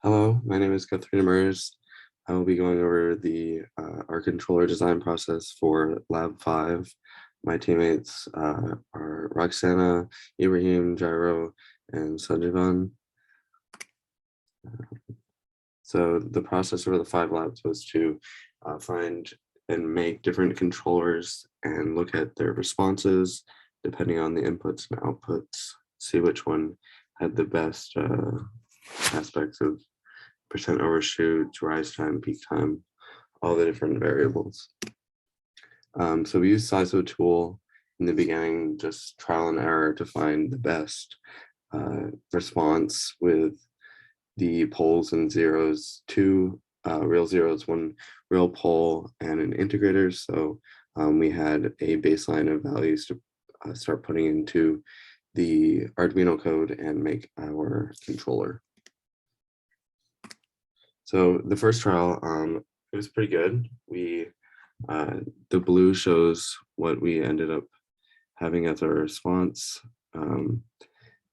Hello, my name is Katharina Mers. I will be going over our controller design process for Lab 5. My teammates are Roxana, Ibrahim, Jairo, and Sanjivan. So the process over the 5 labs was to find and make different controllers and look at their responses depending on the inputs and outputs, see which one had the best aspects of percent overshoot, rise time, peak time, all the different variables. So we use SISO tool in the beginning, just trial and error to find the best response with the poles and zeros, two real zeros, one real pole, and an integrator. So we had a baseline of values to start putting into the Arduino code and make our controller. So the first trial, it was pretty good. The blue shows what we ended up having as our response.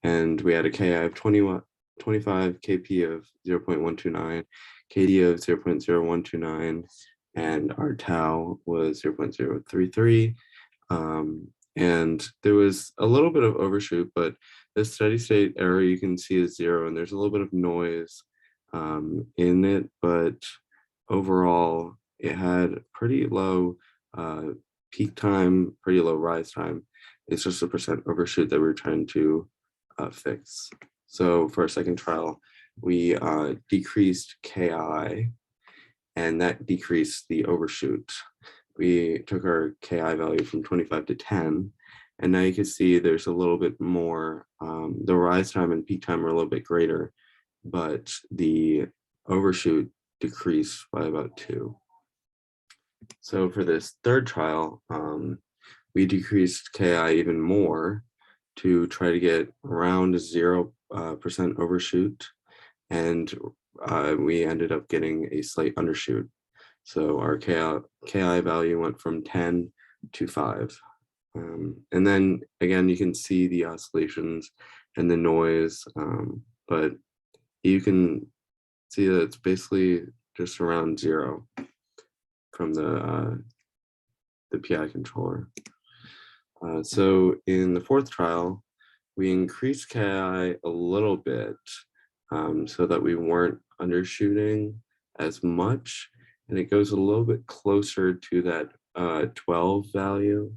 And we had a KI of 25, KP of 0.129, KD of 0.0129, and our tau was 0.033. And there was a little bit of overshoot, but the steady state error you can see is 0, and there's a little bit of noise in it, but overall it had pretty low peak time, pretty low rise time. It's just a percent overshoot that we're trying to fix. So for our second trial, we decreased KI, and that decreased the overshoot. We took our KI value from 25 to 10, and now you can see there's a little bit more, the rise time and peak time are a little bit greater, but the overshoot decreased by about 2. So for this third trial, we decreased KI even more to try to get around 0% overshoot, and we ended up getting a slight undershoot. So our KI value went from 10 to 5. And then again, you can see the oscillations and the noise, but you can see that it's basically just around 0 from the PI controller. So in the fourth trial, we increased KI a little bit so that we weren't undershooting as much, and it goes a little bit closer to that 12 value,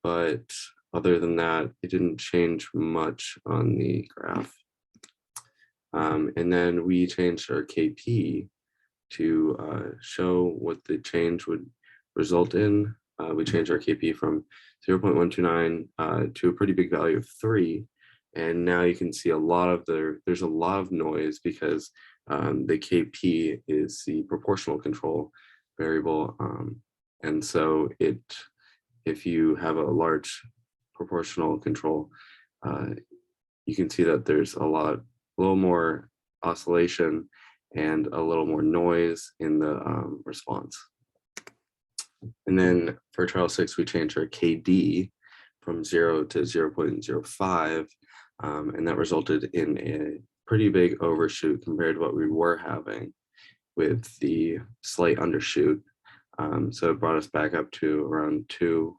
but other than that, it didn't change much on the graph. And then we changed our KP to show what the change would result in. We changed our KP from 0.129 to a pretty big value of 3. And now you can see there's a lot of noise because the KP is the proportional control variable. And so if you have a large proportional control, you can see that there's a little more oscillation and a little more noise in the response. And then for trial 6, we changed our KD from 0 to 0.05, and that resulted in a pretty big overshoot compared to what we were having with the slight undershoot. So it brought us back up to around 2.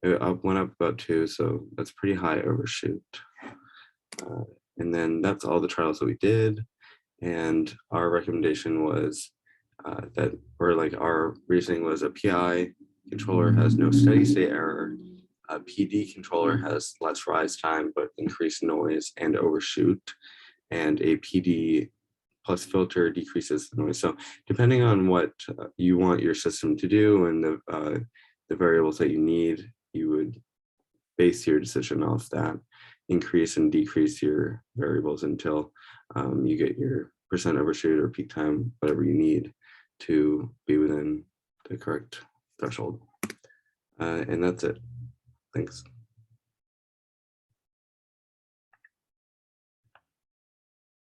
It went up about 2, so that's pretty high overshoot. And then that's all the trials that we did. And our recommendation was our reasoning was a PI controller has no steady state error. A PD controller has less rise time, but increased noise and overshoot. And a PD plus filter decreases the noise. So depending on what you want your system to do and the variables that you need, you would base your decision off that, increase and decrease your variables until you get your percent overshoot or peak time, whatever you need to be within the correct threshold. And that's it. Thanks.